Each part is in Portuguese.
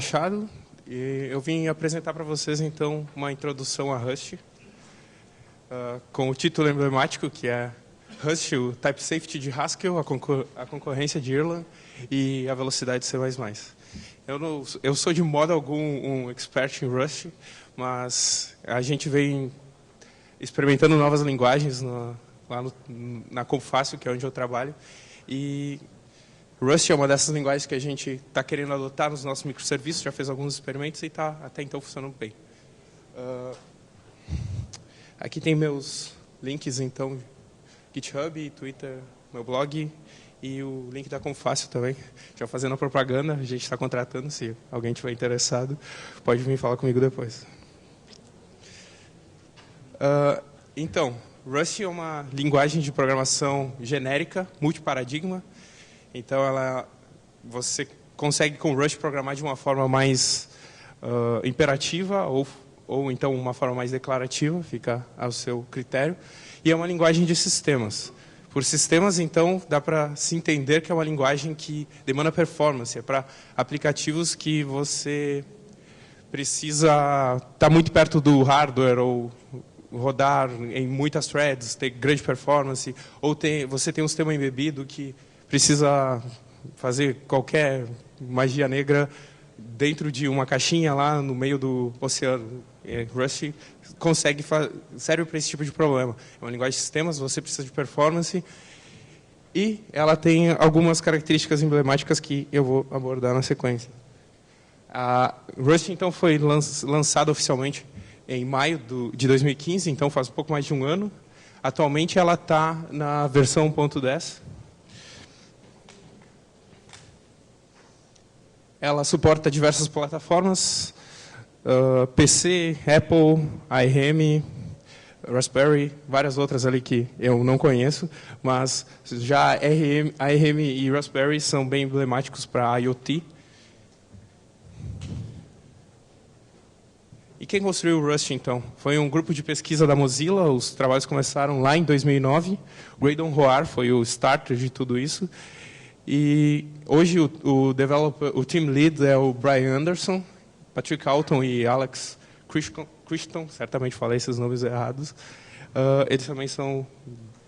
Machado, e eu vim apresentar para vocês, então, uma introdução a Rust, com o título emblemático, que é Rust, o Type Safety de Haskell, a concorrência de Erlang e a velocidade de C++. Eu sou de modo algum um expert em Rust, mas a gente vem experimentando novas linguagens lá na Confácio, que é onde eu trabalho, e Rust é uma dessas linguagens que a gente está querendo adotar nos nossos microserviços, já fez alguns experimentos e está até então funcionando bem. Aqui tem meus links, então, GitHub, Twitter, meu blog e o link da Confácio também. Já fazendo a propaganda, a gente está contratando, se alguém estiver interessado, pode vir falar comigo depois. Então, Rust é uma linguagem de programação genérica, multiparadigma. Então, você consegue com Rust programar de uma forma mais imperativa ou então uma forma mais declarativa, fica ao seu critério. E é uma linguagem de sistemas. Por sistemas, então, dá para se entender que é uma linguagem que demanda performance. É para aplicativos que você precisa estar muito perto do hardware ou rodar em muitas threads, ter grande performance, ou você tem um sistema embebido que precisa fazer qualquer magia negra dentro de uma caixinha lá no meio do oceano. Rust serve para esse tipo de problema. É uma linguagem de sistemas, você precisa de performance e ela tem algumas características emblemáticas que eu vou abordar na sequência. A Rust, então, foi lançada oficialmente em maio de 2015, então faz um pouco mais de um ano. Atualmente ela está na versão 1.10. Ela suporta diversas plataformas, PC, Apple, ARM, Raspberry, várias outras ali que eu não conheço, mas já ARM e Raspberry são bem emblemáticos para IoT. E quem construiu o Rust, então? Foi um grupo de pesquisa da Mozilla, os trabalhos começaram lá em 2009. O Graydon Hoare foi o starter de tudo isso. E hoje o team lead é o Brian Anderson, Patrick Alton e Alex Christon, certamente falei esses nomes errados. Eles também são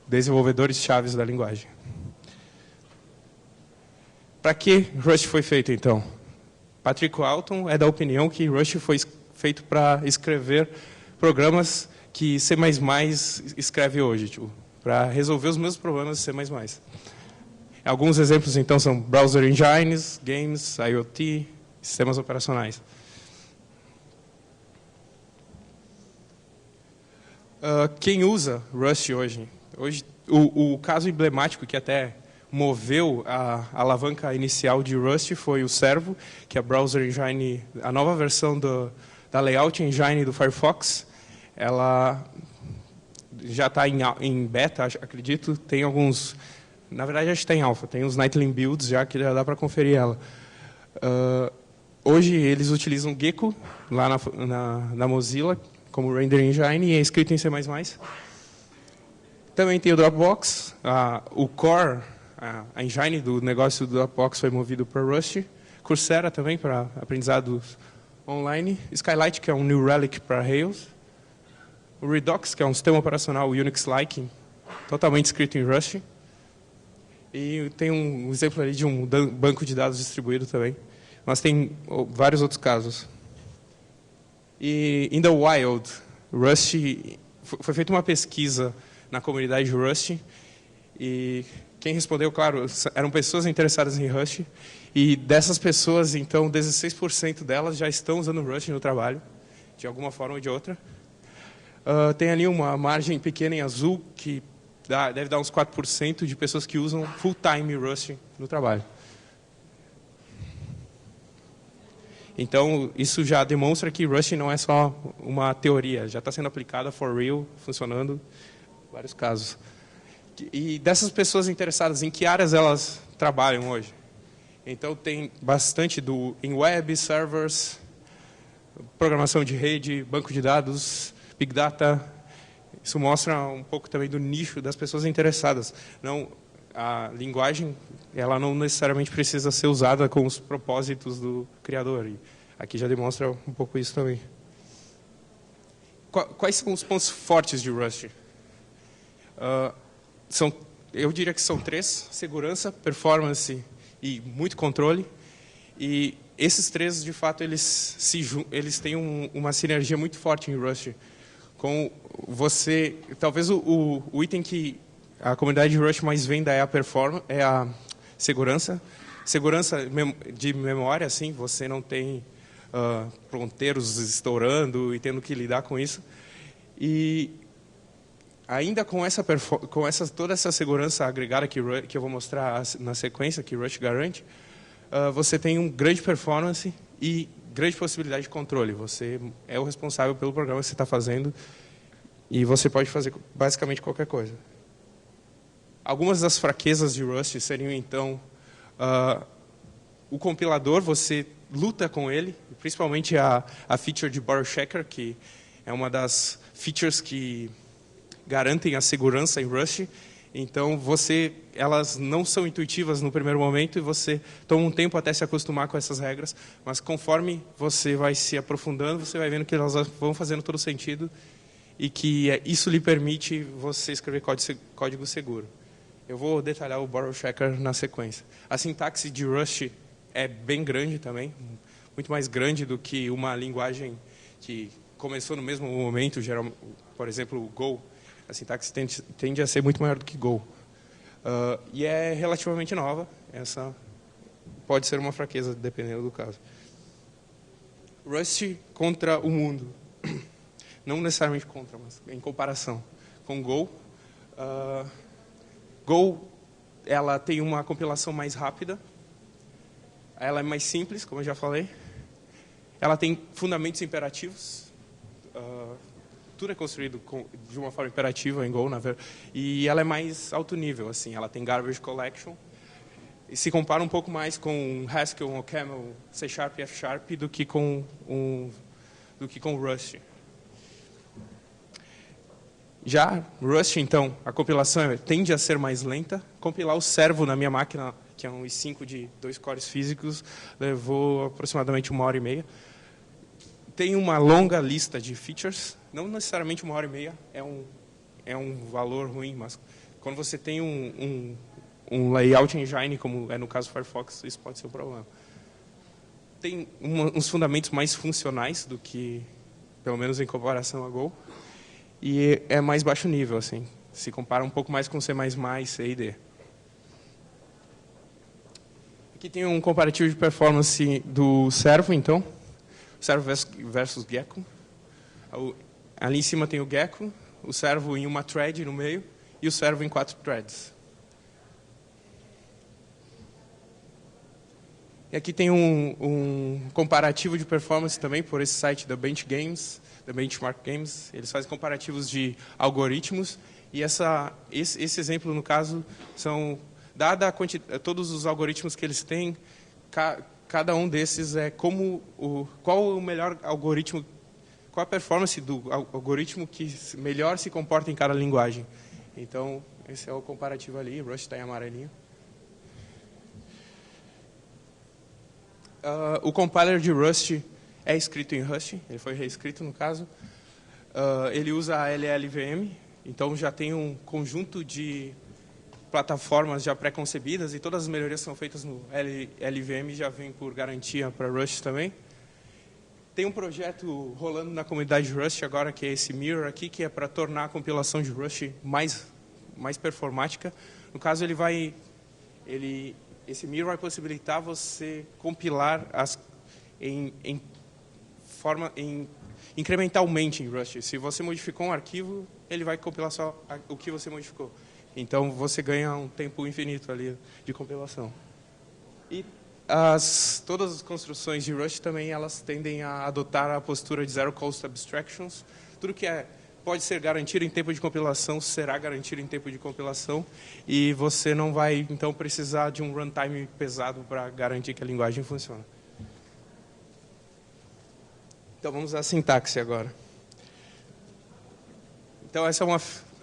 desenvolvedores chaves da linguagem. Para que Rust foi feito, então? Patrick Alton é da opinião que Rust foi feito para escrever programas que C++ escreve hoje, para resolver os mesmos problemas de C++. Alguns exemplos, então, são browser engines, games, IoT, sistemas operacionais. Quem usa Rust hoje? Hoje, o caso emblemático que até moveu a alavanca inicial de Rust foi o Servo, que é a browser engine, a nova versão da layout engine do Firefox. Ela já está em beta, acredito, tem alguns... Na verdade, acho que está em alpha. Tem uns Nightly builds já que já dá para conferir ela. Hoje, eles utilizam Gecko, lá na Mozilla, como render engine, e é escrito em C++. Também tem o Dropbox. O core, a engine do negócio do Dropbox foi movido para Rust. Coursera também, para aprendizados online. Skylight, que é um New Relic para Rails. O Redux, que é um sistema operacional Unix-like, totalmente escrito em Rust. E tem um exemplo ali de um banco de dados distribuído também. Mas tem vários outros casos. E in the wild, Rust, foi feita uma pesquisa na comunidade de Rust. E quem respondeu, claro, eram pessoas interessadas em Rust. E dessas pessoas, então, 16% delas já estão usando Rust no trabalho, de alguma forma ou de outra. Tem ali uma margem pequena em azul que deve dar uns 4% de pessoas que usam full-time Rust no trabalho. Então, isso já demonstra que Rust não é só uma teoria, já está sendo aplicada for real, funcionando em vários casos. E dessas pessoas interessadas, em que áreas elas trabalham hoje? Então, tem bastante em web, servers, programação de rede, banco de dados, big data. Isso mostra um pouco também do nicho das pessoas interessadas. A linguagem, ela não necessariamente precisa ser usada com os propósitos do criador. Aqui já demonstra um pouco isso também. Quais são os pontos fortes de Rust? Eu diria que são 3: segurança, performance e muito controle. E esses 3, de fato, eles têm uma sinergia muito forte em Rust. Com você, talvez o item que a comunidade de Rust mais venda é a segurança. Segurança de memória, assim, você não tem ponteiros estourando e tendo que lidar com isso. E ainda com toda essa segurança agregada que eu vou mostrar na sequência, que Rust garante, você tem um grande performance e grande possibilidade de controle. Você é o responsável pelo programa que você está fazendo e você pode fazer basicamente qualquer coisa. Algumas das fraquezas de Rust seriam, então, o compilador, você luta com ele, principalmente a feature de borrow checker, que é uma das features que garantem a segurança em Rust. Então, elas não são intuitivas no primeiro momento e você toma um tempo até se acostumar com essas regras, mas conforme você vai se aprofundando, você vai vendo que elas vão fazendo todo sentido e que isso lhe permite você escrever código seguro. Eu vou detalhar o borrow checker na sequência. A sintaxe de Rust é bem grande também, muito mais grande do que uma linguagem que começou no mesmo momento, por exemplo, o Go. A sintaxe tende a ser muito maior do que Go. E é relativamente nova. Essa pode ser uma fraqueza, dependendo do caso. Rust contra o mundo. Não necessariamente contra, mas em comparação com Go. Go, ela tem uma compilação mais rápida. Ela é mais simples, como eu já falei. Ela tem fundamentos imperativos. Tudo é construído de uma forma imperativa em Go, na verdade. E ela é mais alto nível, assim. Ela tem garbage collection. E se compara um pouco mais com Haskell, OCaml, C# e F# do que com Rust. Já Rust, então, a compilação tende a ser mais lenta. Compilar o servo na minha máquina, que é um i5 de 2 cores físicos, levou aproximadamente 1h30. Tem uma longa lista de features, não necessariamente 1h30, é um valor ruim, mas quando você tem um layout engine, como é no caso do Firefox, isso pode ser um problema. Tem uns fundamentos mais funcionais do que, pelo menos em comparação a Go, e é mais baixo nível, assim, se compara um pouco mais com C++, C e D. Aqui tem um comparativo de performance do servo, então. Servo versus Gecko. Ali em cima tem o Gecko, o servo em uma thread no meio e o servo em 4 threads. E aqui tem um comparativo de performance também por esse site da Bench Games, da Benchmark Games. Eles fazem comparativos de algoritmos e esse exemplo, no caso, são dada todos os algoritmos que eles têm, cada um desses é qual o melhor algoritmo, qual a performance do algoritmo que melhor se comporta em cada linguagem. Então, esse é o comparativo ali, Rust está em amarelinho. O compiler de Rust é escrito em Rust, ele foi reescrito no caso. Ele usa a LLVM, então já tem um conjunto de plataformas já pré-concebidas e todas as melhorias são feitas no LLVM e já vem por garantia para Rust também. Tem um projeto rolando na comunidade de Rust agora, que é esse Mirror aqui, que é para tornar a compilação de Rust mais performática. No caso, esse Mirror vai possibilitar você compilar incrementalmente em Rust. Se você modificou um arquivo, ele vai compilar só o que você modificou. Então, você ganha um tempo infinito ali de compilação. E todas as construções de Rust também elas tendem a adotar a postura de Zero Cost Abstractions. Tudo que pode ser garantido em tempo de compilação será garantido em tempo de compilação. E você não vai, então, precisar de um runtime pesado para garantir que a linguagem funciona. Então, vamos à sintaxe agora. Então, essa é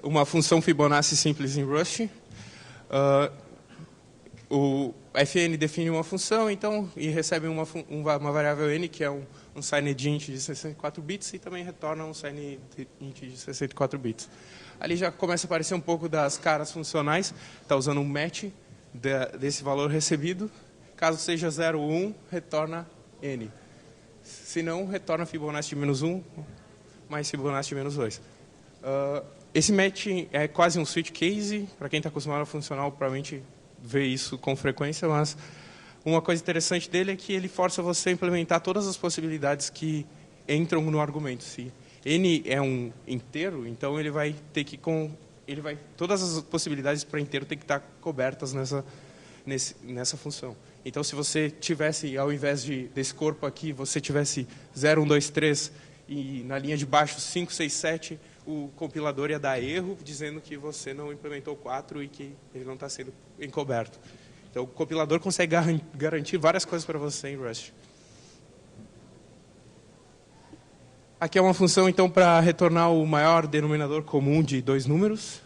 uma função Fibonacci simples em Rust. fn define uma função, então, e recebe uma variável n, que é um signed int de 64 bits, e também retorna um signed int de 64 bits. Ali já começa a aparecer um pouco das caras funcionais, está usando um match desse valor recebido. Caso seja 0 ou 1, retorna n. Se não, retorna Fibonacci de menos 1 mais Fibonacci de menos 2. Esse match é quase um switch case. Para quem está acostumado a funcional, provavelmente vê isso com frequência, mas uma coisa interessante dele é que ele força você a implementar todas as possibilidades que entram no argumento. Se n é um inteiro, então ele vai ter que todas as possibilidades para inteiro têm que estar cobertas nessa função. Então, se você tivesse, ao invés desse corpo aqui, você tivesse 0, 1, 2, 3 e na linha de baixo 5, 6, 7, o compilador ia dar erro, dizendo que você não implementou 4 e que ele não está sendo encoberto. Então, o compilador consegue garantir várias coisas para você em Rust. Aqui é uma função, então, para retornar o maior denominador comum de 2 números.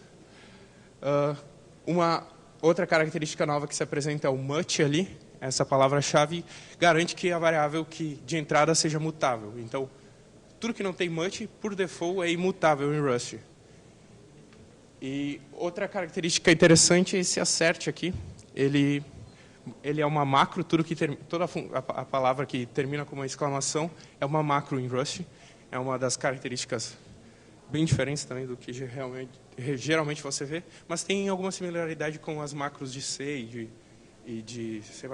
Uma outra característica nova que se apresenta é o much ali. Essa palavra-chave garante que a variável de entrada seja mutável. Então, tudo que não tem much, por default, é imutável em Rust. E outra característica interessante é esse assert aqui. Ele é uma macro, toda a palavra que termina com uma exclamação é uma macro em Rust. É uma das características bem diferentes também do que geralmente você vê, mas tem alguma similaridade com as macros de C e de C++.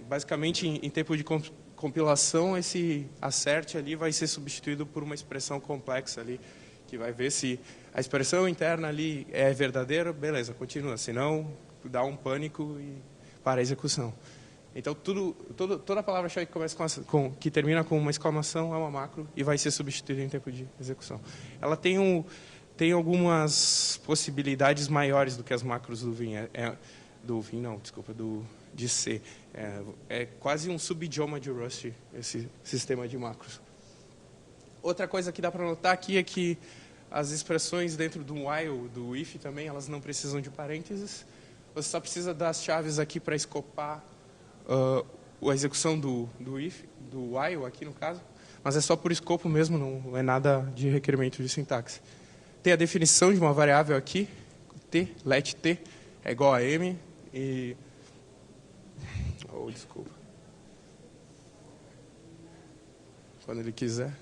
Basicamente, em tempo de compilação, esse assert ali vai ser substituído por uma expressão complexa ali, que vai ver se a expressão interna ali é verdadeira, beleza, continua. Senão, dá um pânico e para a execução. Então, toda a palavra-chave que termina com uma exclamação é uma macro e vai ser substituída em tempo de execução. Ela tem algumas possibilidades maiores do que as macros do Vim. De C. É quase um subidioma de Rust, esse sistema de macros. Outra coisa que dá para notar aqui é que as expressões dentro do while, do if também, elas não precisam de parênteses. Você só precisa das chaves aqui para escopar a execução do while aqui no caso, mas é só por escopo mesmo, não é nada de requerimento de sintaxe. Tem a definição de uma variável aqui, let t é igual a m, e... desculpa. Quando ele quiser.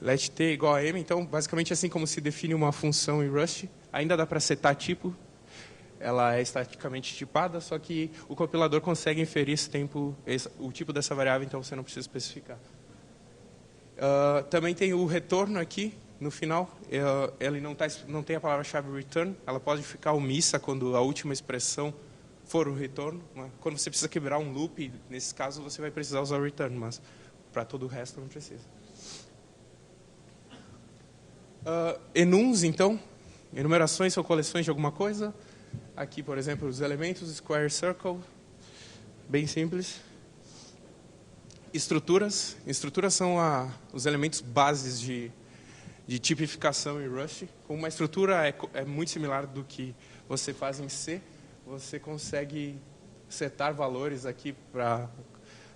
Let t é igual a m, então, basicamente, assim como se define uma função em Rust, ainda dá para setar tipo. Ela é estaticamente tipada, só que o compilador consegue inferir o tipo dessa variável, então você não precisa especificar. Também tem o retorno aqui, no final. Ele não tem a palavra-chave return, ela pode ficar omissa quando a última expressão for o retorno. Quando você precisa quebrar um loop, nesse caso você vai precisar usar o return, mas para todo o resto não precisa. Enums, então. Enumerações são coleções de alguma coisa. Aqui, por exemplo, os elementos, square, circle, bem simples. Estruturas. Estruturas são os elementos bases de tipificação em Rust. Como uma estrutura é muito similar do que você faz em C, você consegue setar valores aqui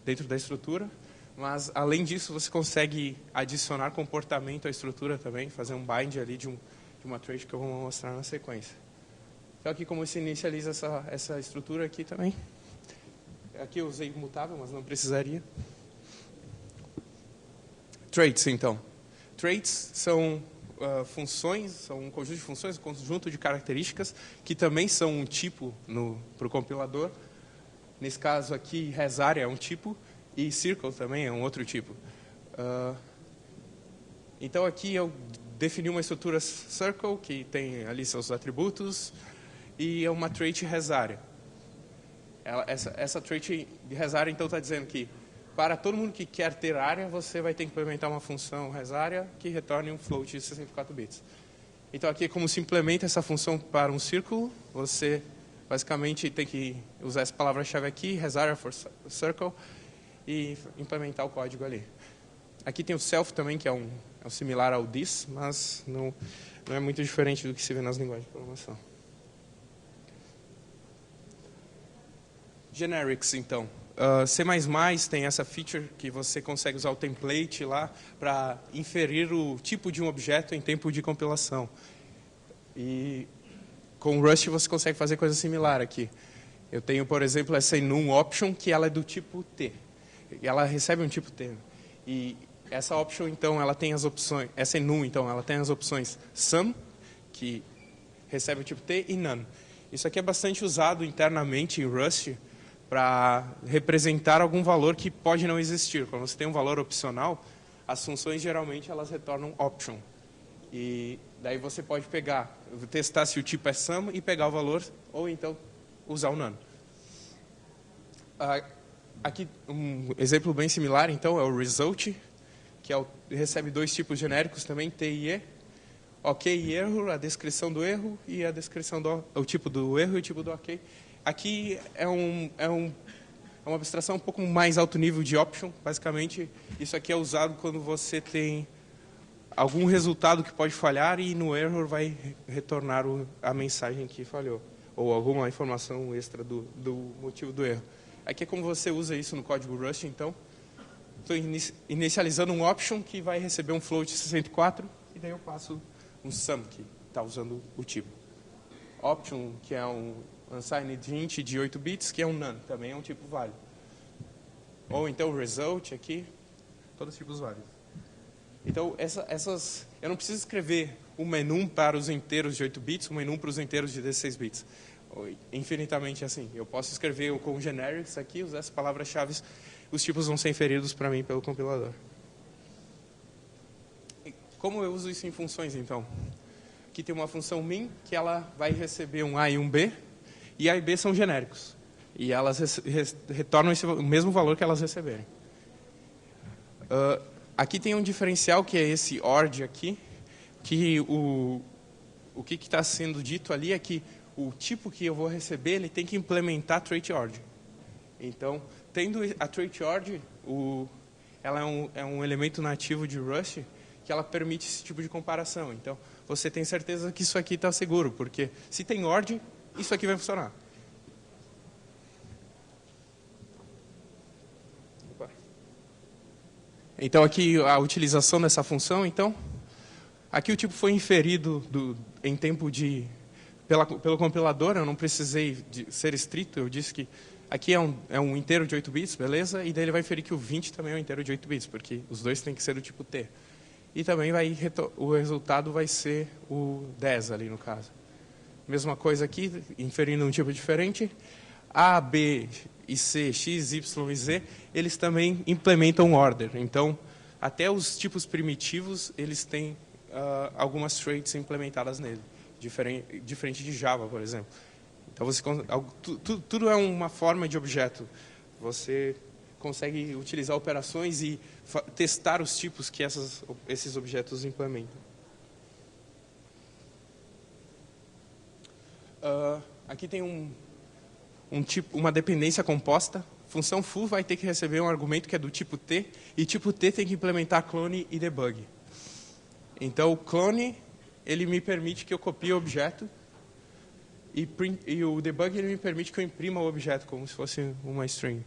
dentro da estrutura, mas, além disso, você consegue adicionar comportamento à estrutura também, fazer um bind ali de uma trait que eu vou mostrar na sequência. Então, aqui como se inicializa essa estrutura aqui também. Aqui eu usei mutável, mas não precisaria. Traits, então. Traits são funções, são um conjunto de funções, um conjunto de características, que também são um tipo para o compilador. Nesse caso aqui, resarea é um tipo, e circle também é um outro tipo. Então, aqui eu defini uma estrutura circle, que tem ali seus atributos, e é uma trait resarea. Essa trait de resarea, então, está dizendo que para todo mundo que quer ter área, você vai ter que implementar uma função resarea que retorne um float de 64 bits. Então, aqui é como se implementa essa função para um círculo. Você, basicamente, tem que usar essa palavra-chave aqui, resarea for circle, e implementar o código ali. Aqui tem o self também, que é similar ao this, mas não é muito diferente do que se vê nas linguagens de programação. Generics, então. C++ tem essa feature que você consegue usar o template lá para inferir o tipo de um objeto em tempo de compilação. E com Rust você consegue fazer coisa similar aqui. Eu tenho, por exemplo, essa enum option, que ela é do tipo T. Ela recebe um tipo T. E essa option, então, ela tem as opções. Essa enum, então, ela tem as opções some, que recebe o tipo T, e none. Isso aqui é bastante usado internamente em Rust para representar algum valor que pode não existir. Quando você tem um valor opcional, as funções geralmente elas retornam option. E daí você pode pegar, testar se o tipo é sum e pegar o valor, ou então usar o none. Aqui um exemplo bem similar, então, é o result, que recebe dois tipos genéricos também, T e E. OK e erro, a descrição do erro e a descrição o tipo do erro e o tipo do OK. Aqui é uma abstração um pouco mais alto nível de option. Basicamente, isso aqui é usado quando você tem algum resultado que pode falhar e no error vai retornar a mensagem que falhou, ou alguma informação extra do motivo do erro. Aqui é como você usa isso no código Rust, então. Estou inicializando um option que vai receber um float 64 e daí eu passo um sum que está usando o tipo. Option, que é um unsigned int de 8 bits, que é um none, também é um tipo válido. Ou então result aqui, todos os tipos válidos. Então, eu não preciso escrever um menu para os inteiros de 8 bits, um menu para os inteiros de 16 bits. Infinitamente assim. Eu posso escrever com generics aqui, usar as palavras-chave, os tipos vão ser inferidos para mim pelo compilador. E como eu uso isso em funções, então? Aqui tem uma função min, que ela vai receber um A e um B, e A e B são genéricos. E elas retornam o mesmo valor que elas receberem. Aqui tem um diferencial, que é esse ORD aqui, que o que está sendo dito ali é que o tipo que eu vou receber, ele tem que implementar trait ORD. Então, tendo a trait ORD, ela é um elemento nativo de Rust, que ela permite esse tipo de comparação. Então, você tem certeza que isso aqui está seguro, porque se tem ORD, isso aqui vai funcionar. Então, aqui a utilização dessa função, então, aqui o tipo foi inferido em tempo pelo compilador, eu não precisei ser estrito, eu disse que aqui é um inteiro de 8 bits, beleza? E daí ele vai inferir que o 20 também é um inteiro de 8 bits, porque os dois têm que ser do tipo T. E também o resultado vai ser o 10 ali no caso. Mesma coisa aqui, inferindo um tipo diferente. A, B e C, X, Y e Z, eles também implementam order. Então, até os tipos primitivos, eles têm algumas traits implementadas nele, diferente de Java, por exemplo. Então, tudo é uma forma de objeto. Você consegue utilizar operações e testar os tipos que esses objetos implementam. Aqui tem uma dependência composta. Função foo vai ter que receber um argumento que é do tipo T, e tipo T tem que implementar clone e debug. Então, o clone, ele me permite que eu copie o objeto, e o debug ele me permite que eu imprima o objeto, como se fosse uma string.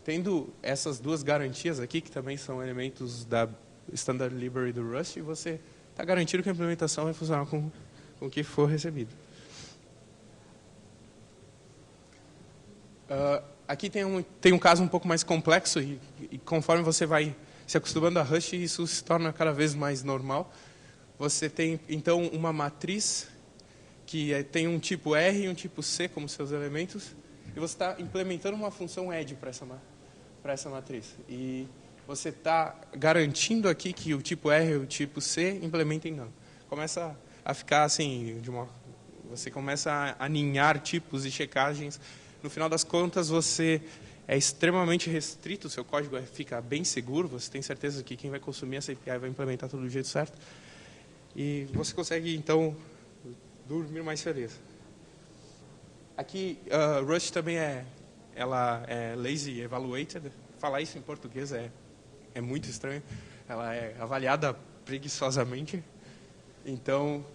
Tendo essas duas garantias aqui, que também são elementos da Standard Library do Rust, você está garantido que a implementação vai funcionar com o que for recebido. Aqui tem um caso um pouco mais complexo, e conforme você vai se acostumando a Rust, isso se torna cada vez mais normal. Você tem, então, uma matriz que tem um tipo R e um tipo C como seus elementos, e você está implementando uma função add para essa matriz. E você está garantindo aqui que o tipo R e o tipo C implementem none. Começa a ficar assim, você começa a aninhar tipos e checagens. No final das contas, você é extremamente restrito, o seu código fica bem seguro, você tem certeza que quem vai consumir essa API vai implementar tudo do jeito certo. E você consegue, então, dormir mais feliz. Aqui, Rust também ela é lazy evaluated. Falar isso em português é muito estranho. Ela é avaliada preguiçosamente. Então,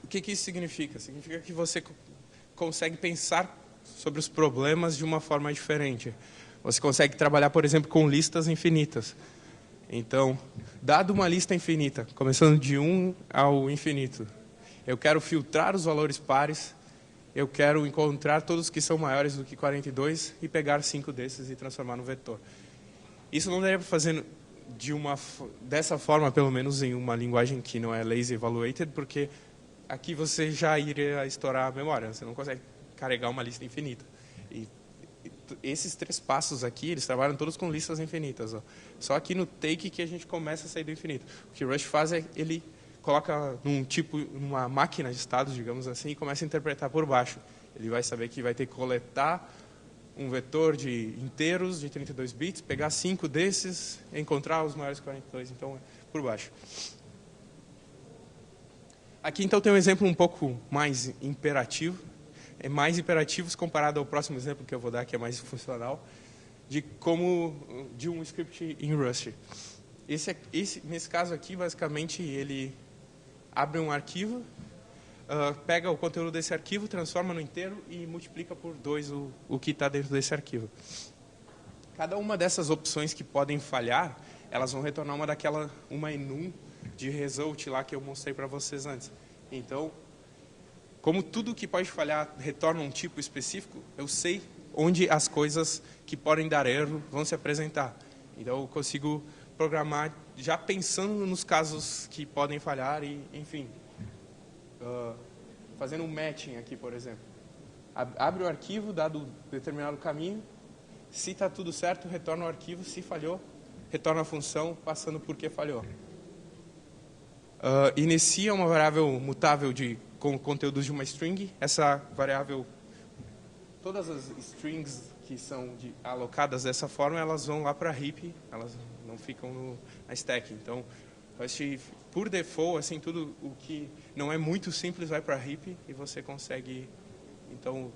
o que isso significa? Significa que você consegue pensar sobre os problemas de uma forma diferente. Você consegue trabalhar, por exemplo, com listas infinitas. Então, dado uma lista infinita, começando de 1 ao infinito, eu quero filtrar os valores pares, eu quero encontrar todos que são maiores do que 42 e pegar 5 desses e transformar no vetor. Isso não daria para fazer dessa forma, pelo menos em uma linguagem que não é lazy evaluated, porque aqui você já iria estourar a memória, você não consegue carregar uma lista infinita. E esses 3 passos aqui, eles trabalham todos com listas infinitas. Ó. Só aqui no take que a gente começa a sair do infinito. O que o Rush faz é ele coloca numa máquina de estados, digamos assim, e começa a interpretar por baixo. Ele vai saber que vai ter que coletar um vetor de inteiros de 32 bits, pegar 5 desses e encontrar os maiores 42, então é por baixo. Aqui então tem um exemplo um pouco mais imperativo, é mais imperativos comparado ao próximo exemplo que eu vou dar, que é mais funcional, de um script em Rust. Nesse caso aqui, basicamente, ele abre um arquivo, pega o conteúdo desse arquivo, transforma no inteiro e multiplica por 2 o que está dentro desse arquivo. Cada uma dessas opções que podem falhar, elas vão retornar uma enum de result lá que eu mostrei para vocês antes. Então, como tudo que pode falhar retorna um tipo específico, eu sei onde as coisas que podem dar erro vão se apresentar. Então, eu consigo programar já pensando nos casos que podem falhar e, enfim, fazendo um matching aqui, por exemplo. Abre o arquivo, dado determinado caminho. Se está tudo certo, retorna o arquivo. Se falhou, retorna a função, passando por que falhou. Inicia uma variável mutável com conteúdos de uma string. Essa variável, todas as strings que são alocadas dessa forma, elas vão lá para a heap, elas não ficam na stack. Então, por default, assim, tudo o que não é muito simples vai para a heap e você consegue, então,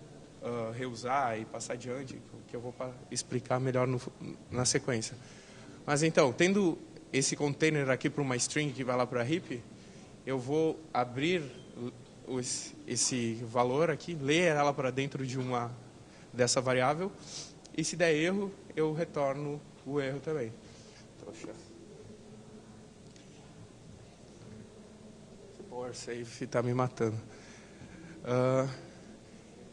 reusar e passar adiante, que eu vou explicar melhor na sequência. Mas, então, tendo esse container aqui para uma string que vai lá para a heap, eu vou abrir esse valor aqui, ler ela para dentro dessa variável, e se der erro, eu retorno o erro também. Poxa. Esse power save está me matando.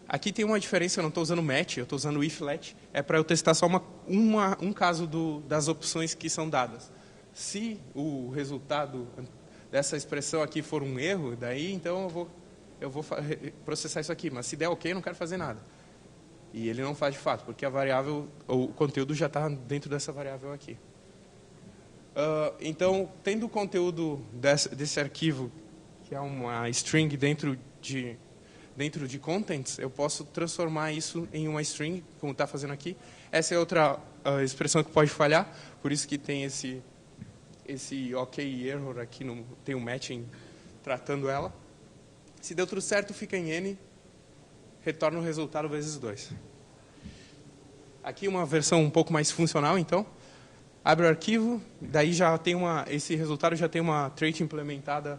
Aqui tem uma diferença, eu não estou usando match, eu estou usando if-let, é para eu testar só um caso das opções que são dadas. Se o resultado dessa expressão aqui for um erro, daí então eu vou processar isso aqui, mas se der ok, eu não quero fazer nada. E ele não faz de fato, porque a variável, o conteúdo já está dentro dessa variável aqui. Então, tendo o conteúdo desse arquivo, que é uma string dentro de contents, eu posso transformar isso em uma string, como está fazendo aqui. Essa é outra expressão que pode falhar, por isso que tem esse ok error aqui, tem um matching tratando ela. Se deu tudo certo, fica em n, retorna o resultado vezes 2. Aqui uma versão um pouco mais funcional, então. Abre o arquivo, daí já tem esse resultado já tem uma trait implementada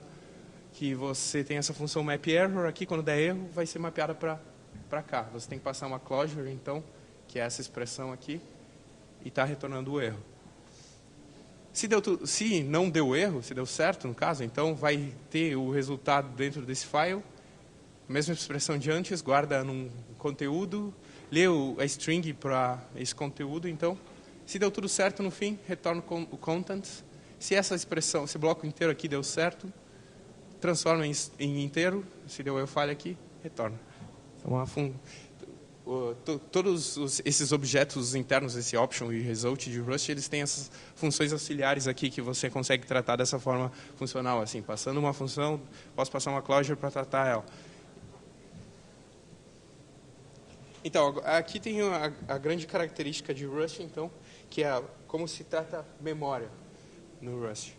que você tem essa função mapError aqui, quando der erro, vai ser mapeada para cá. Você tem que passar uma closure, então, que é essa expressão aqui, e está retornando o erro. Se não deu erro, se deu certo, no caso, então vai ter o resultado dentro desse file, a mesma expressão de antes, guarda num conteúdo, lê a string para esse conteúdo, então, se deu tudo certo no fim, retorna o contents. Se essa expressão, esse bloco inteiro aqui deu certo, transforma em inteiro, se deu erro falha aqui, retorna. Todos esses objetos internos, esse option e result de Rust, eles têm essas funções auxiliares aqui que você consegue tratar dessa forma funcional, assim, passando uma função, posso passar uma closure para tratar ela. Então, aqui tem a grande característica de Rust, então, que é como se trata memória no Rust.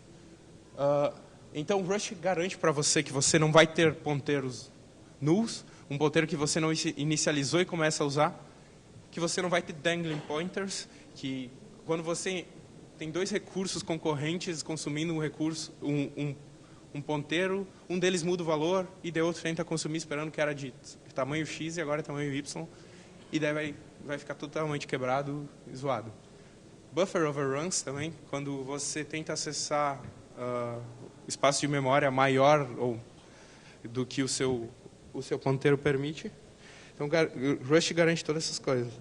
Então, o Rust garante para você que você não vai ter ponteiros nulls, um ponteiro que você não inicializou e começa a usar, que você não vai ter dangling pointers, que quando você tem 2 recursos concorrentes consumindo um recurso, um ponteiro, um deles muda o valor e de outro tenta consumir esperando que era de tamanho X e agora é tamanho Y. e daí vai ficar totalmente quebrado e zoado. Buffer overruns também, quando você tenta acessar espaço de memória maior do que o seu ponteiro permite. Então, Rust garante todas essas coisas.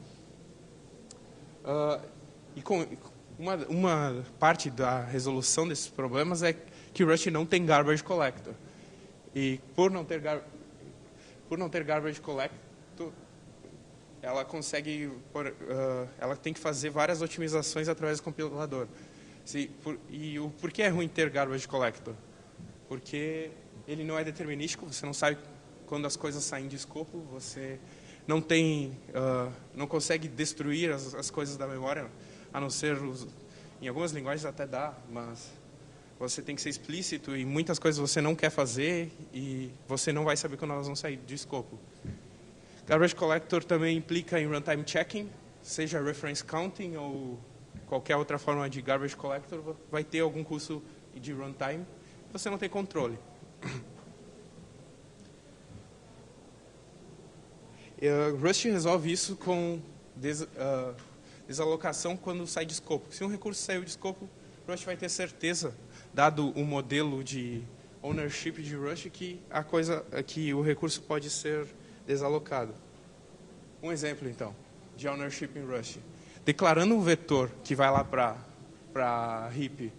E uma parte da resolução desses problemas é que Rust não tem garbage collector. E por não ter garbage collector, ela consegue, ela tem que fazer várias otimizações através do compilador. E por que é ruim ter garbage collector? Porque ele não é determinístico, você não sabe quando as coisas saem de escopo, você não consegue destruir as coisas da memória, a não ser, em algumas linguagens até dá, mas você tem que ser explícito e muitas coisas você não quer fazer e você não vai saber quando elas vão sair de escopo. Garbage collector também implica em runtime checking, seja reference counting ou qualquer outra forma de garbage collector, vai ter algum custo de runtime, você não tem controle. Rust resolve isso com desalocação quando sai de escopo. Se um recurso saiu de escopo, Rust vai ter certeza, dado o modelo de ownership de Rust, que o recurso pode ser desalocado. Um exemplo, então, de ownership em Rust. Declarando um vetor que vai lá para heap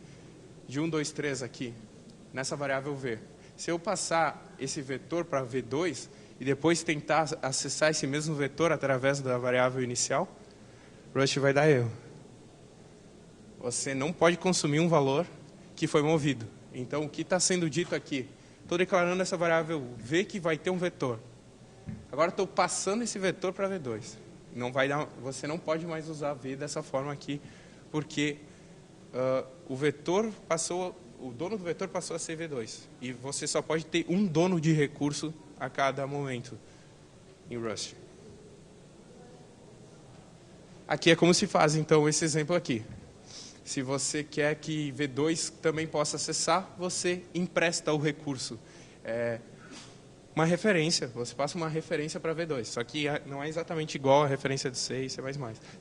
de 1, 2, 3 aqui, nessa variável v. Se eu passar esse vetor para v2 e depois tentar acessar esse mesmo vetor através da variável inicial, Rust vai dar erro. Você não pode consumir um valor que foi movido. Então, o que está sendo dito aqui? Estou declarando essa variável v que vai ter um vetor. Agora estou passando esse vetor para v2. Você não pode mais usar v dessa forma aqui, porque o dono do vetor passou a ser v2. E você só pode ter um dono de recurso a cada momento em Rust. Aqui é como se faz, então, esse exemplo aqui. Se você quer que v2 também possa acessar, você empresta o recurso. Uma referência, você passa uma referência para v2, só que não é exatamente igual a referência de C e C++.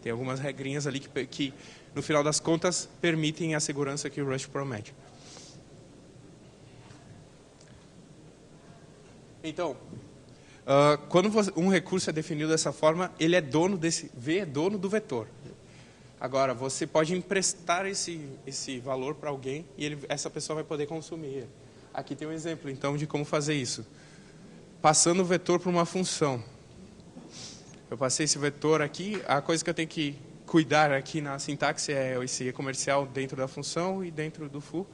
Tem algumas regrinhas ali que, no final das contas, permitem a segurança que o Rust promete. Então, quando um recurso é definido dessa forma, ele é dono V é dono do vetor. Agora, você pode emprestar esse valor para alguém e essa pessoa vai poder consumir ele. Aqui tem um exemplo, então, de como fazer isso. Passando o vetor para uma função. Eu passei esse vetor aqui, a coisa que eu tenho que cuidar aqui na sintaxe é esse comercial dentro da função e dentro do foo.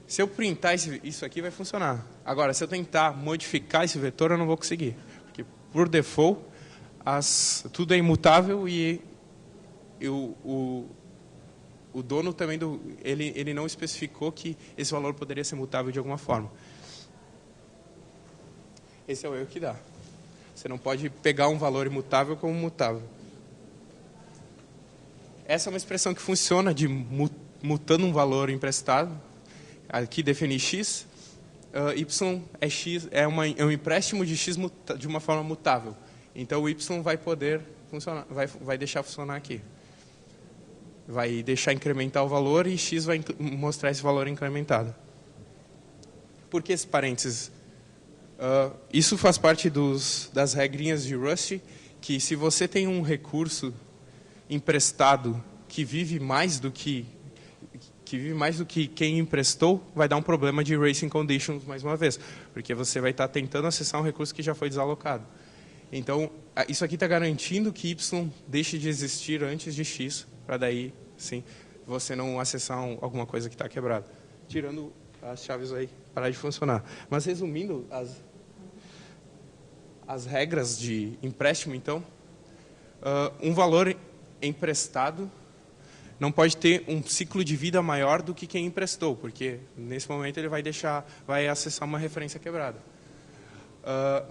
Se eu printar isso aqui, vai funcionar. Agora, se eu tentar modificar esse vetor, eu não vou conseguir. Porque, por default, tudo é imutável e o dono também ele não especificou que esse valor poderia ser mutável de alguma forma. Esse é o erro que dá. Você não pode pegar um valor imutável como mutável. Essa é uma expressão que funciona de mutando um valor emprestado. Aqui define x. Y é x, é um empréstimo de x de uma forma mutável. Então o y vai poder funcionar, vai deixar funcionar aqui. Vai deixar incrementar o valor e x vai mostrar esse valor incrementado. Por que esse parênteses? Isso faz parte das regrinhas de Rust, que se você tem um recurso emprestado que vive mais do que quem emprestou, vai dar um problema de racing conditions mais uma vez, porque você vai estar tentando acessar um recurso que já foi desalocado. Então, isso aqui está garantindo que y deixe de existir antes de x, para daí, sim, você não acessar alguma coisa que está quebrada. Tirando as chaves aí, parar de funcionar. Mas resumindo as regras de empréstimo, então, um valor emprestado não pode ter um ciclo de vida maior do que quem emprestou, porque nesse momento ele vai acessar uma referência quebrada.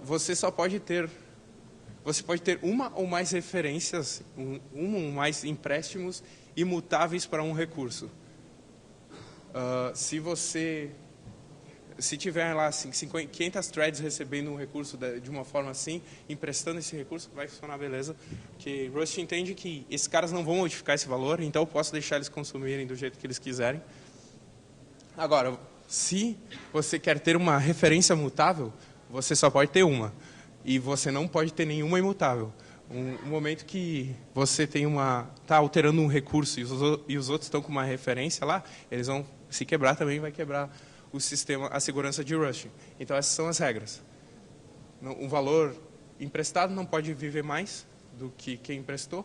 Você pode ter uma ou mais referências, um ou mais empréstimos imutáveis para um recurso. Se você se tiver lá assim, 500 threads recebendo um recurso de uma forma assim, emprestando esse recurso, vai funcionar beleza. Porque Rust entende que esses caras não vão modificar esse valor, então eu posso deixar eles consumirem do jeito que eles quiserem. Agora, se você quer ter uma referência mutável, você só pode ter uma. E você não pode ter nenhuma imutável. Um momento que você está alterando um recurso e os outros estão com uma referência lá, eles vão se quebrar também, vai quebrar o sistema, a segurança de Rust. Então, essas são as regras. Um valor emprestado não pode viver mais do que quem emprestou.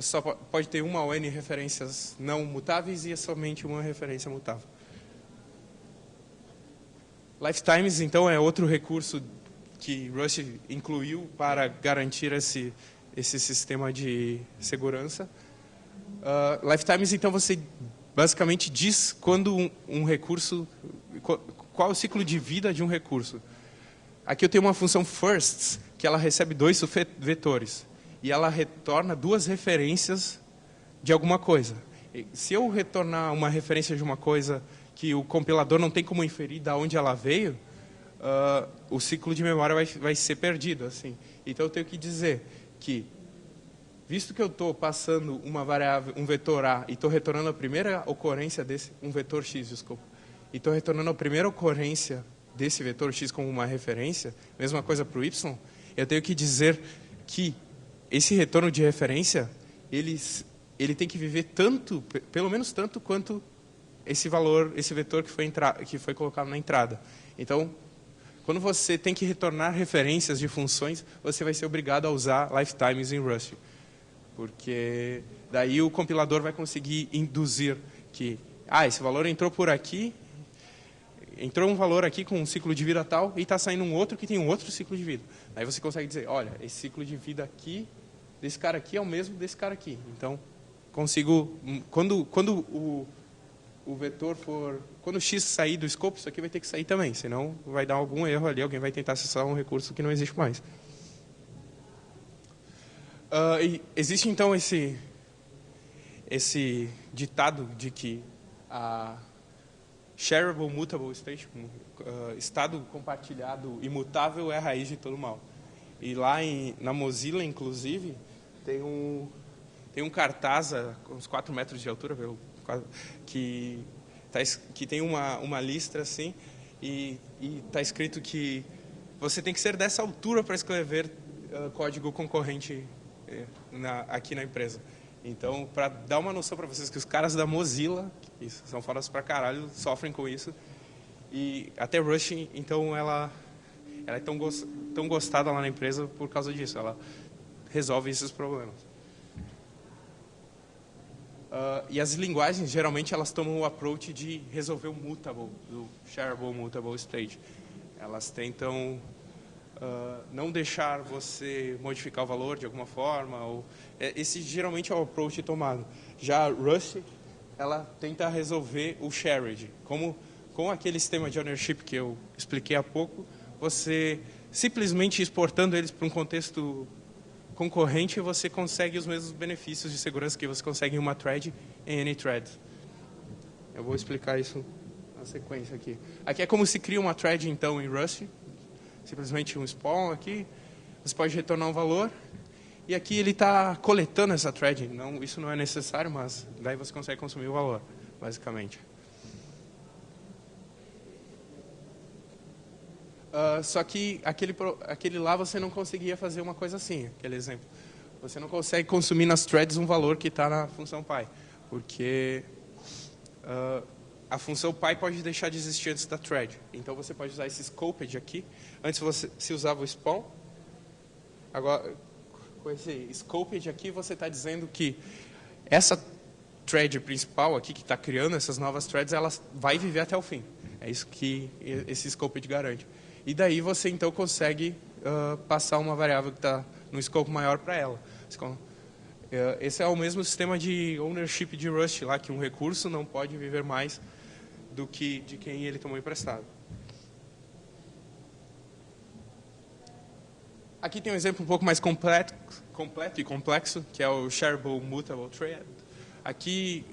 Só pode ter uma ou N referências não mutáveis e é somente uma referência mutável. Lifetimes, então, é outro recurso que Rust incluiu para garantir esse sistema de segurança. Lifetimes, então, você basicamente diz quando um recurso, qual é o ciclo de vida de um recurso. Aqui eu tenho uma função firsts, que ela recebe 2 vetores, e ela retorna 2 referências de alguma coisa. Se eu retornar uma referência de uma coisa que o compilador não tem como inferir de onde ela veio, o ciclo de memória vai ser perdido. Assim. Então, eu tenho que dizer que, visto que eu estou passando uma variável, um vetor A, e estou retornando a primeira ocorrência desse, um vetor X, desculpa, e estou retornando a primeira ocorrência desse vetor X como uma referência, mesma coisa para o Y, eu tenho que dizer que esse retorno de referência, ele tem que viver tanto, pelo menos tanto quanto esse valor, esse vetor que foi colocado na entrada. Então, quando você tem que retornar referências de funções, você vai ser obrigado a usar lifetimes em Rust. Porque daí o compilador vai conseguir induzir que esse valor entrou por aqui, entrou um valor aqui com um ciclo de vida tal, e está saindo um outro que tem um outro ciclo de vida. Aí você consegue dizer, olha, esse ciclo de vida aqui, desse cara aqui, é o mesmo desse cara aqui. Então, consigo, quando o vetor for... Quando o X sair do escopo, isso aqui vai ter que sair também, senão vai dar algum erro ali, alguém vai tentar acessar um recurso que não existe mais. Existe, então, esse ditado de que a shareable mutable state, estado compartilhado imutável, é a raiz de todo mal. E lá na Mozilla, inclusive, tem um cartaz a uns 4 metros de altura, que tem uma listra assim, e está escrito que você tem que ser dessa altura para escrever código concorrente aqui na empresa. Então, para dar uma noção para vocês que os caras da Mozilla, que são fodas pra caralho, sofrem com isso. E até Rust, então, ela é tão gostada lá na empresa por causa disso. Ela resolve esses problemas. E as linguagens, geralmente, elas tomam o approach de resolver o mutable, do shareable mutable state. Elas tentam não deixar você modificar o valor de alguma forma. Esse geralmente é o approach tomado. Já Rust, ela tenta resolver o shared. Com aquele sistema de ownership que eu expliquei há pouco, você simplesmente exportando eles para um contexto concorrente, você consegue os mesmos benefícios de segurança que você consegue em uma thread em any thread. Eu vou explicar isso na sequência aqui. Aqui é como se cria uma thread, então, em Rust. Simplesmente um spawn aqui. Você pode retornar um valor. E aqui ele está coletando essa thread. Isso não é necessário, mas daí você consegue consumir o valor, basicamente. Só que aquele lá você não conseguia fazer uma coisa assim, aquele exemplo. Você não consegue consumir nas threads um valor que está na função py, porque a função py pode deixar de existir antes da thread. Então você pode usar esse scoped aqui. Antes você se usava o spawn. Agora, com esse scoped aqui, você está dizendo que essa thread principal aqui, que está criando essas novas threads, ela vai viver até o fim. É isso que esse scoped garante. E daí você, então, consegue passar uma variável que está no escopo maior para ela. Esse é o mesmo sistema de ownership de Rust, lá que um recurso não pode viver mais do que de quem ele tomou emprestado. Aqui tem um exemplo um pouco mais completo e complexo, que é o Shareable Mutable Thread. Aqui,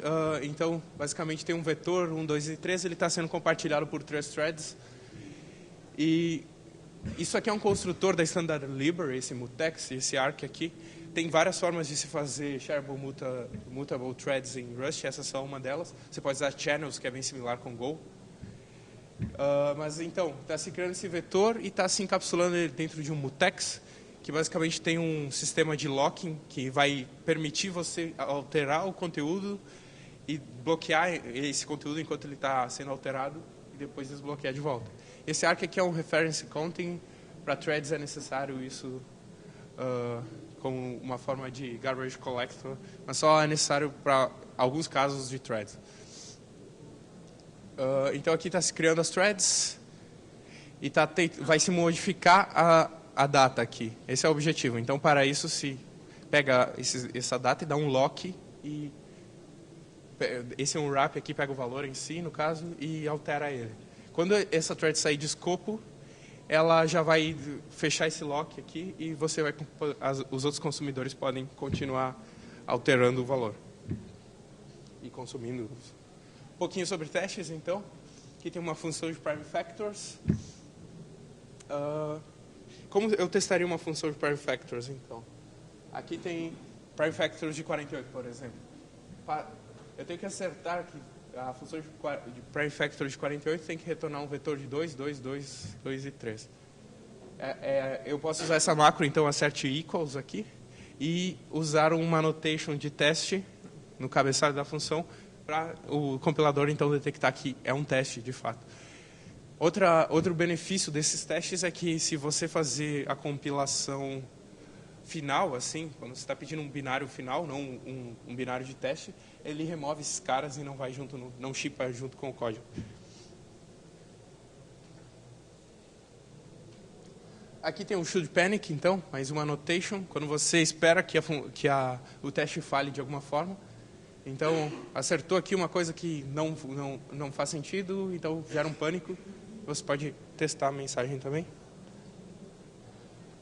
então, basicamente tem um vetor, 1, 2 e 3, ele está sendo compartilhado por 3 threads. E isso aqui é um construtor da Standard Library, esse mutex, esse arc aqui. Tem várias formas de se fazer shareable mutable threads em Rust, essa é só uma delas. Você pode usar channels, que é bem similar com Go. Mas então, está se criando esse vetor e está se encapsulando ele dentro de um mutex, que basicamente tem um sistema de locking que vai permitir você alterar o conteúdo e bloquear esse conteúdo enquanto ele está sendo alterado e depois desbloquear de volta. Esse arc aqui é um reference counting. Para threads é necessário isso como uma forma de garbage collector, mas só é necessário para alguns casos de threads. Então aqui está se criando as threads e vai se modificar a data aqui. Esse é o objetivo. Então, para isso, se pega essa data e dá um lock. E esse é um wrap aqui, pega o valor em si, no caso, e altera ele. Quando essa thread sair de escopo, ela já vai fechar esse lock aqui e os outros consumidores podem continuar alterando o valor e consumindo. Um pouquinho sobre testes, então. Aqui tem uma função de prime factors. Como eu testaria uma função de prime factors, então? Aqui tem prime factors de 48, por exemplo. Eu tenho que acertar que a função de prime factors de 48 tem que retornar um vetor de 2, 2, 2, 2 e 3. Eu posso usar essa macro, então, acerte equals aqui, e usar uma annotation de teste no cabeçalho da função para o compilador, então, detectar que é um teste, de fato. Outro benefício desses testes é que, se você fazer a compilação final, assim, quando você está pedindo um binário final, não um binário de teste, ele remove esses caras e não vai não shippa junto com o código. Aqui tem o should panic, então, mais uma annotation, quando você espera que o teste falhe de alguma forma. Então, acertou aqui uma coisa que não faz sentido, então gera um pânico. Você pode testar a mensagem também.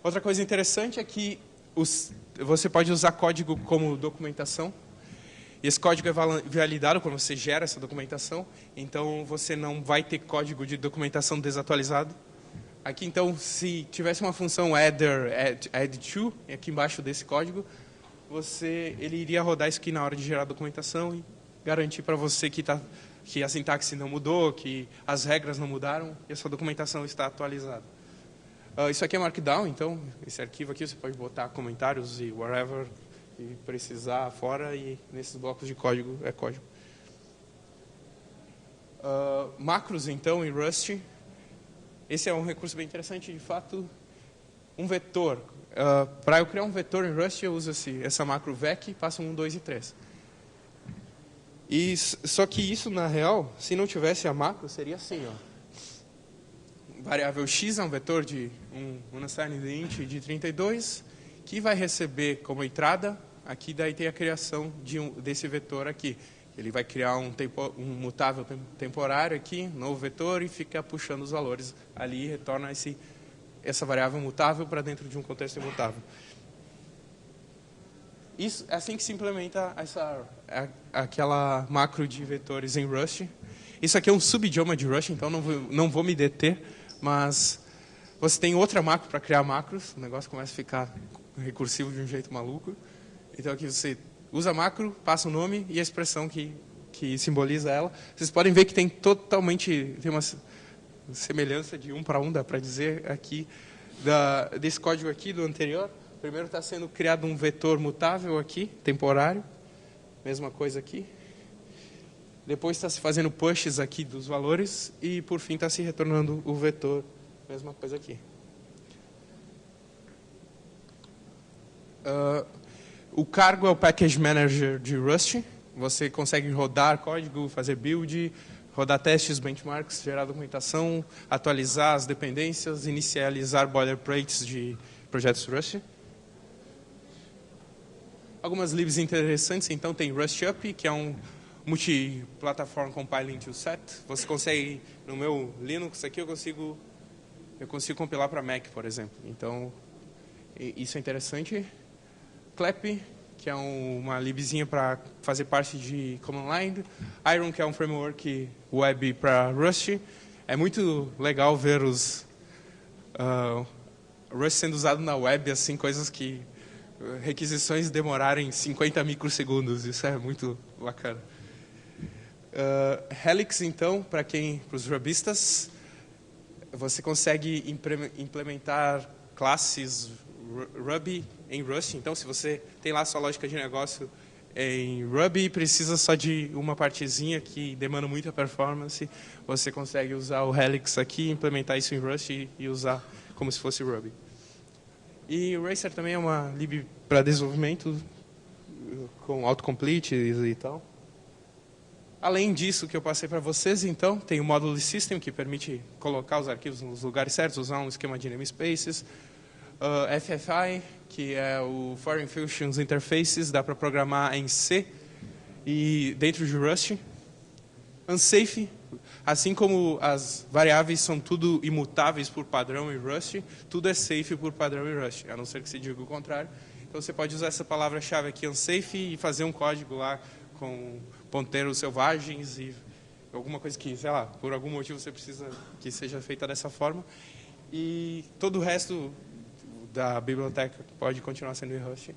Outra coisa interessante é que você pode usar código como documentação. E esse código é validado quando você gera essa documentação. Então, você não vai ter código de documentação desatualizado. Aqui, então, se tivesse uma função add_to, aqui embaixo desse código, ele iria rodar isso aqui na hora de gerar a documentação e garantir para você que a sintaxe não mudou, que as regras não mudaram e a sua documentação está atualizada. Isso aqui é Markdown, então, esse arquivo aqui você pode botar comentários e whatever que precisar fora, e nesses blocos de código é código. Macros, então, em Rust. Esse é um recurso bem interessante, de fato. Um vetor. Para eu criar um vetor em Rust, eu uso essa macro vec, passo 1, 2 e 3. Só que isso, na real, se não tivesse a macro, seria assim, ó. Variável x é um vetor de um unsigned int de 32, que vai receber como entrada, aqui daí tem a criação desse vetor aqui. Ele vai criar um mutável temporário aqui, novo vetor, e fica puxando os valores ali e retorna essa variável mutável para dentro de um contexto imutável. Isso é assim que se implementa aquela macro de vetores em Rust. Isso aqui é um subidioma de Rust, então não vou me deter, mas você tem outra macro para criar macros, o negócio começa a ficar recursivo de um jeito maluco. Então aqui você usa a macro, passa o nome e a expressão que simboliza ela. Vocês podem ver que tem uma semelhança de 1 para 1, dá para dizer aqui, desse código aqui do anterior. Primeiro está sendo criado um vetor mutável aqui, temporário, mesma coisa aqui. Depois está se fazendo pushes aqui dos valores e, por fim, está se retornando o vetor, mesma coisa aqui. O cargo é o Package Manager de Rust. Você consegue rodar código, fazer build, rodar testes, benchmarks, gerar documentação, atualizar as dependências, inicializar boilerplates de projetos Rust. Algumas libs interessantes, então, tem RustUp, que é um multi-platform compiling to set. Você consegue, no meu Linux aqui, eu consigo compilar para Mac, por exemplo. Então, isso é interessante. Clap, que é uma libzinha para fazer parte de Command Line. Iron, que é um framework web para Rust. É muito legal ver os Rust sendo usado na web, assim, coisas que requisições demorarem 50 microsegundos. Isso é muito bacana. Helix, então, para os Rubistas, você consegue implementar classes Ruby em Rust. Então, se você tem lá a sua lógica de negócio em Ruby e precisa só de uma partezinha que demanda muita performance, você consegue usar o Helix aqui, implementar isso em Rust e usar como se fosse Ruby. E o Racer também é uma lib para desenvolvimento com autocomplete e tal. Além disso que eu passei para vocês, então, tem o Module System, que permite colocar os arquivos nos lugares certos, usar um esquema de namespaces. FFI, que é o Foreign Functions Interfaces, dá para programar em C e dentro de Rust. Unsafe, assim como as variáveis são tudo imutáveis por padrão em Rust, tudo é safe por padrão em Rust, a não ser que se diga o contrário. Então você pode usar essa palavra-chave aqui, unsafe, e fazer um código lá com ponteiros selvagens e alguma coisa que, sei lá, por algum motivo você precisa que seja feita dessa forma. E todo o resto da biblioteca pode continuar sendo em Rust.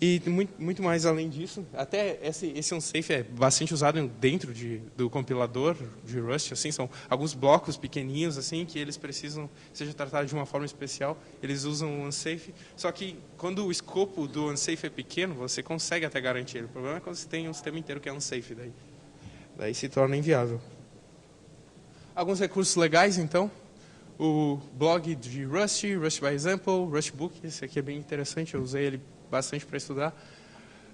E muito mais além disso, até esse unsafe é bastante usado dentro do compilador de Rust, assim, são alguns blocos pequenininhos assim que eles precisam seja tratado de uma forma especial, eles usam o unsafe, só que quando o escopo do unsafe é pequeno, você consegue até garantir ele. O problema é quando você tem um sistema inteiro que é unsafe, daí se torna inviável. Alguns recursos legais, então. O blog de Rust, Rust by Example, Rustbook, esse aqui é bem interessante, eu usei ele bastante para estudar.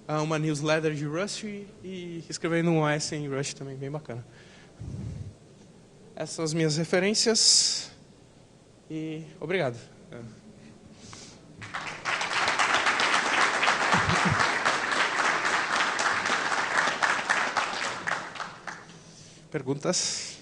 Uma newsletter de Rust e escrevendo um OS em Rust também, bem bacana. Essas são as minhas referências e obrigado. Perguntas?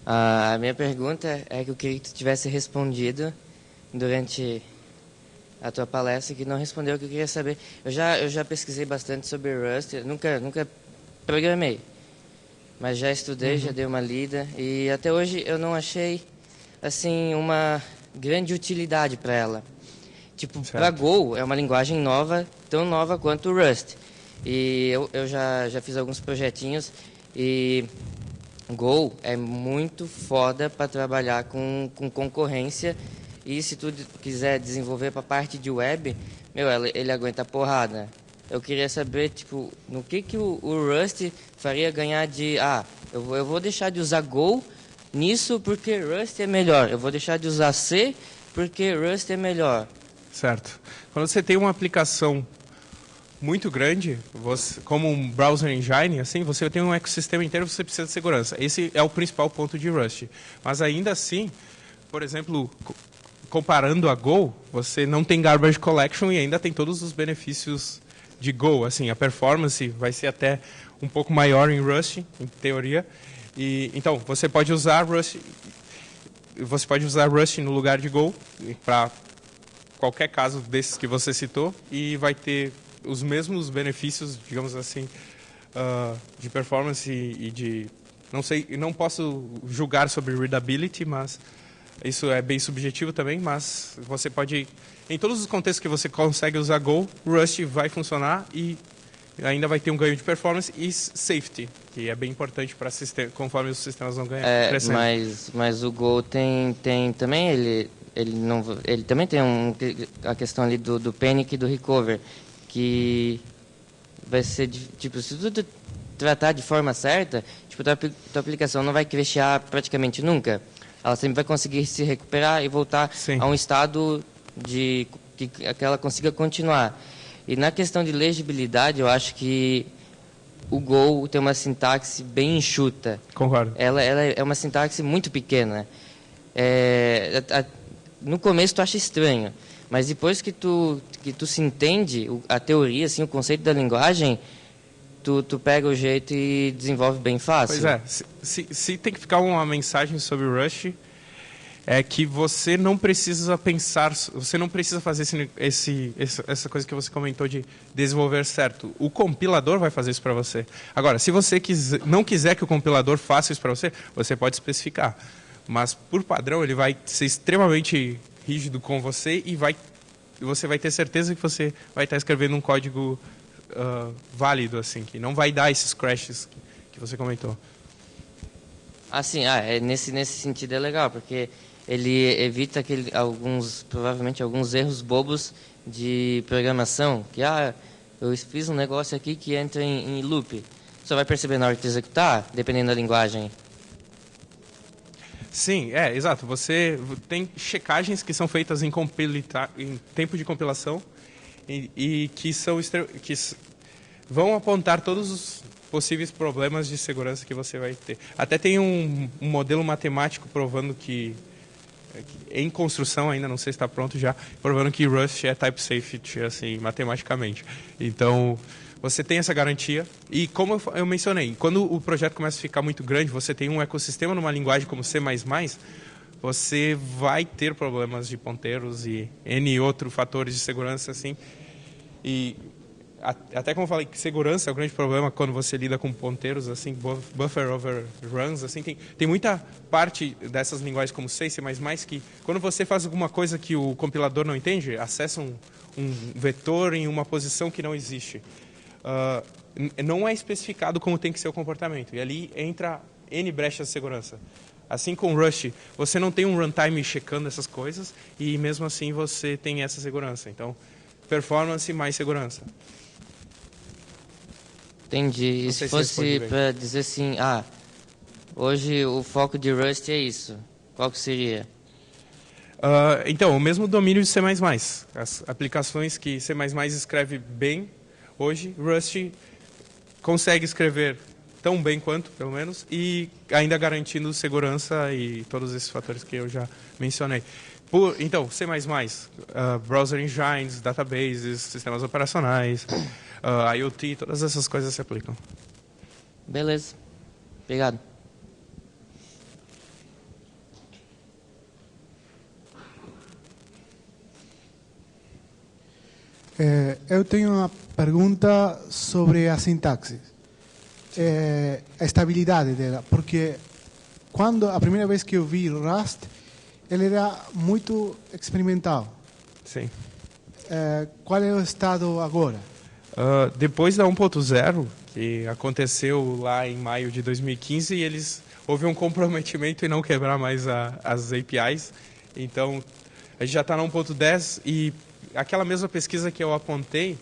A minha pergunta é que eu queria que tu tivesse respondido durante a tua palestra, que não respondeu, que eu queria saber. Eu já pesquisei bastante sobre Rust, nunca programei, mas já estudei, já dei uma lida, e até hoje eu não achei assim uma grande utilidade para ela. Tipo, para Go é uma linguagem nova, tão nova quanto o Rust. E eu já fiz alguns projetinhos e Go é muito foda para trabalhar com concorrência, e se tu quiser desenvolver para parte de web, ele aguenta porrada. Eu queria saber, tipo, no que o Rust faria ganhar de... eu vou deixar de usar Go nisso porque Rust é melhor. Eu vou deixar de usar C porque Rust é melhor. Certo. Quando você tem uma aplicação muito grande, como um browser engine, assim, você tem um ecossistema inteiro, você precisa de segurança. Esse é o principal ponto de Rust. Mas ainda assim, por exemplo, comparando a Go, você não tem garbage collection e ainda tem todos os benefícios de Go. Assim, a performance vai ser até um pouco maior em Rust, em teoria. Então, você pode usar Rust no lugar de Go para qualquer caso desses que você citou e vai ter os mesmos benefícios, digamos assim, de performance e de... não posso julgar sobre readability, mas isso é bem subjetivo também, mas você pode... Em todos os contextos que você consegue usar Go, Rust vai funcionar e ainda vai ter um ganho de performance e safety, que é bem importante para conforme os sistemas vão crescendo. Mas o Go tem também, ele também tem a questão ali do panic e do recover, que vai ser, tipo, se tu tratar de forma certa, tipo, tua aplicação não vai crashear praticamente nunca. Ela sempre vai conseguir se recuperar e voltar a um estado que ela consiga continuar. E na questão de legibilidade, eu acho que o Go tem uma sintaxe bem enxuta. Concordo. Ela é uma sintaxe muito pequena. no começo tu acha estranho, mas depois que tu se entende a teoria, assim, o conceito da linguagem, tu pega o jeito e desenvolve bem fácil. Pois é, se tem que ficar uma mensagem sobre o Rust, é que você não precisa pensar, você não precisa fazer essa coisa que você comentou de desenvolver certo. O compilador vai fazer isso para você. Agora, se você não quiser que o compilador faça isso para você, você pode especificar. Mas, por padrão, ele vai ser extremamente rígido com você e você vai ter certeza que você vai estar escrevendo um código válido, assim, que não vai dar esses crashes que você comentou. Assim, nesse sentido é legal, porque ele evita provavelmente alguns erros bobos de programação, que eu fiz um negócio aqui que entra em loop. Só vai perceber na hora de executar, dependendo da linguagem. Sim, exato. Você tem checagens que são feitas em tempo de compilação e que vão apontar todos os possíveis problemas de segurança que você vai ter. Até tem um modelo matemático provando que em construção ainda, não sei se está pronto já, provando que Rust é type safety, assim, matematicamente. Então, você tem essa garantia. E como eu mencionei, quando o projeto começa a ficar muito grande, você tem um ecossistema numa linguagem como C++, você vai ter problemas de ponteiros e N outros fatores de segurança, assim. E até como eu falei, que segurança é o grande problema quando você lida com ponteiros, assim, buffer overruns, assim, tem muita parte dessas linguagens como C, C++, que quando você faz alguma coisa que o compilador não entende, acessa um vetor em uma posição que não existe. Não é especificado como tem que ser o comportamento, e ali entra N brechas de segurança. Assim com Rust, você não tem um runtime checando essas coisas, e mesmo assim você tem essa segurança. Então, performance mais segurança. Entendi. E se fosse para dizer assim, hoje o foco de Rust é isso, qual que seria? Então, o mesmo domínio de C++. As aplicações que C++ escreve bem, hoje, Rust consegue escrever tão bem quanto, pelo menos, e ainda garantindo segurança e todos esses fatores que eu já mencionei. Então, C++, browser engines, databases, sistemas operacionais, IoT, todas essas coisas se aplicam. Beleza. Obrigado. Eu tenho uma pergunta sobre a sintaxe, a estabilidade dela, porque a primeira vez que eu vi Rust, ele era muito experimental. Sim. Qual é o estado agora? Depois da 1.0, que aconteceu lá em maio de 2015, houve um comprometimento em não quebrar mais as APIs. Então, a gente já está na 1.10 e aquela mesma pesquisa que eu apontei,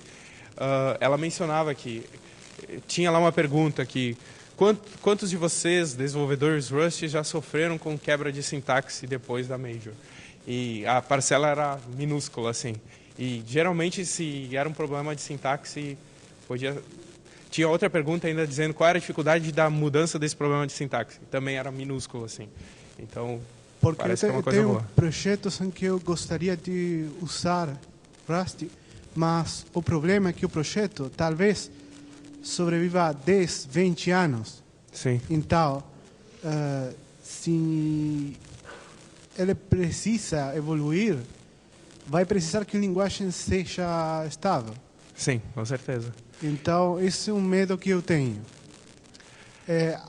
ela mencionava que tinha lá uma pergunta que quantos de vocês, desenvolvedores Rust, já sofreram com quebra de sintaxe depois da Major? E a parcela era minúscula, assim. E geralmente, se era um problema de sintaxe, tinha outra pergunta ainda dizendo qual era a dificuldade da mudança desse problema de sintaxe. Também era minúsculo, assim. Então, parece que é uma coisa boa. Porque eu tenho projetos em que eu gostaria de usar Rust, mas o problema é que o projeto talvez sobreviva 10, 20 anos. Sim. Então, se ele precisa evoluir, vai precisar que a linguagem seja estável. Sim, com certeza. Então, esse é um medo que eu tenho.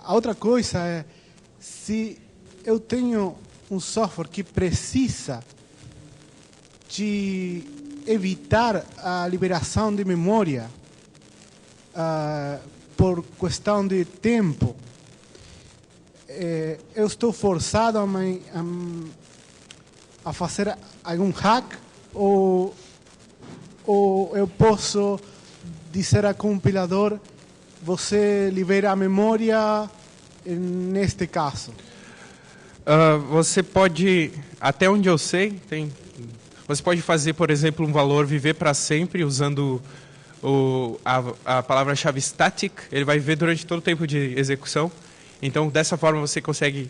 A outra coisa é, se eu tenho um software que precisa de evitar a liberação de memória por questão de tempo, eu estou forçado a fazer algum hack ou eu posso dizer ao compilador, você libera a memória neste caso? Você pode, até onde eu sei, você pode fazer, por exemplo, um valor viver para sempre usando a palavra-chave static. Ele vai viver durante todo o tempo de execução. Então, dessa forma, você consegue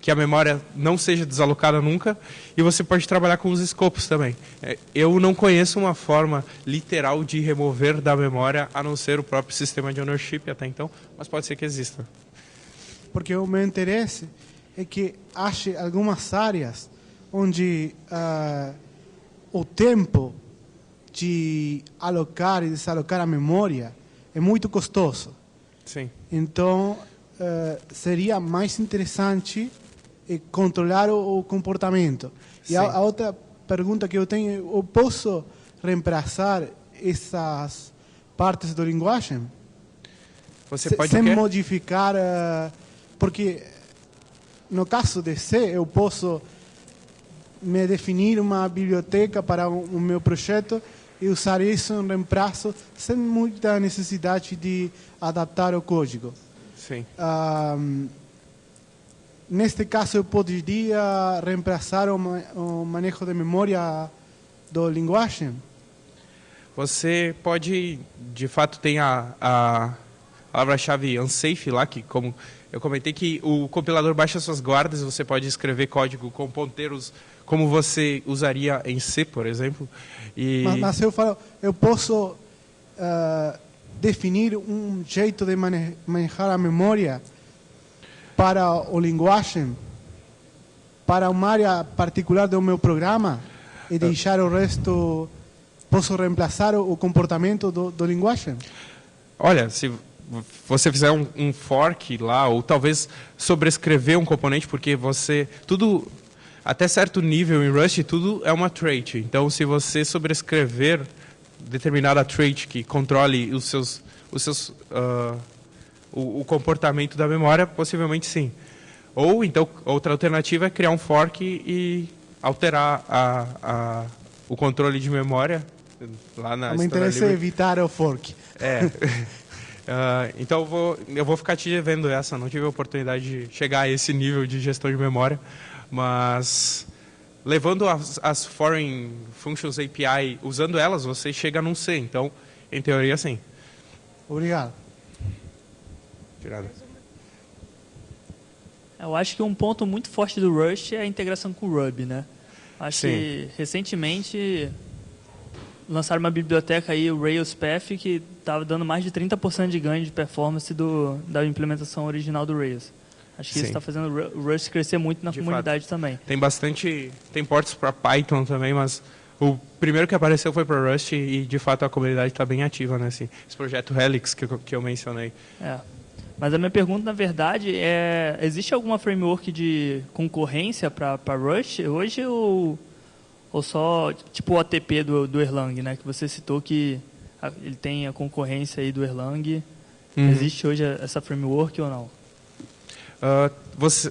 que a memória não seja desalocada nunca, e você pode trabalhar com os escopos também. Eu não conheço uma forma literal de remover da memória, a não ser o próprio sistema de ownership até então, mas pode ser que exista. Porque o meu interesse é que ache algumas áreas onde o tempo de alocar e desalocar a memória é muito custoso. Sim. Então, seria mais interessante controlar o comportamento. E a outra pergunta que eu tenho, eu posso reemplazar essas partes da linguagem? Você pode sem modificar, porque no caso de C, eu posso me definir uma biblioteca para o meu projeto e usar isso em reemplaço sem muita necessidade de adaptar o código. Sim. Neste caso, eu poderia reemplaçar o manejo de memória da linguagem? Você pode, de fato, tem a palavra-chave unsafe lá, que como eu comentei que o compilador baixa suas guardas, você pode escrever código com ponteiros como você usaria em C, por exemplo. Mas eu falo, eu posso definir um jeito de manejar a memória para a linguagem, para uma área particular do meu programa e deixar o resto, posso reemplaçar o comportamento da linguagem? Olha, se você fizer um fork lá, ou talvez sobrescrever um componente, porque tudo, até certo nível em Rust, tudo é uma trait. Então, se você sobrescrever determinada trait que controle o comportamento da memória, possivelmente sim. Ou, então, outra alternativa é criar um fork e alterar o controle de memória lá na... O meu interesse é evitar o fork. Então eu vou ficar te devendo essa. Não tive a oportunidade de chegar a esse nível de gestão de memória, mas levando as Foreign Functions API, usando elas, você chega num C. Então, em teoria, sim. Obrigado. Tirado. Eu acho que um ponto muito forte do Rust é a integração com o Ruby, né? Acho que recentemente lançaram uma biblioteca aí, o Railspath, que estava dando mais de 30% de ganho de performance da implementação original do Rails. Acho que isso está fazendo o Rust crescer muito na comunidade também. Tem portos para Python também, mas o primeiro que apareceu foi para Rust e de fato a comunidade está bem ativa nesse projeto Helix que eu mencionei. Mas a minha pergunta, na verdade, existe alguma framework de concorrência para Rust hoje ou só tipo o OTP do Erlang, né? Que você citou que ele tem a concorrência aí do Erlang. Existe hoje essa framework ou não? Você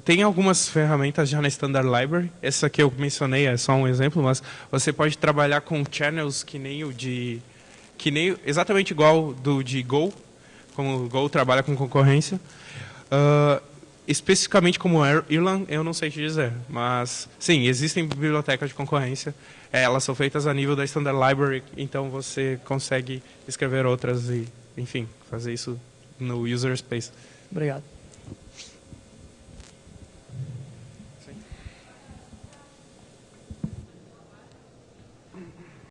tem algumas ferramentas já na Standard Library. Essa que eu mencionei é só um exemplo, mas você pode trabalhar com channels que nem exatamente igual do de Go, como o Go trabalha com concorrência. Especificamente como Erlang, eu não sei te dizer, mas sim, existem bibliotecas de concorrência. Elas são feitas a nível da Standard Library, então você consegue escrever outras e, enfim, fazer isso no user space. Obrigado.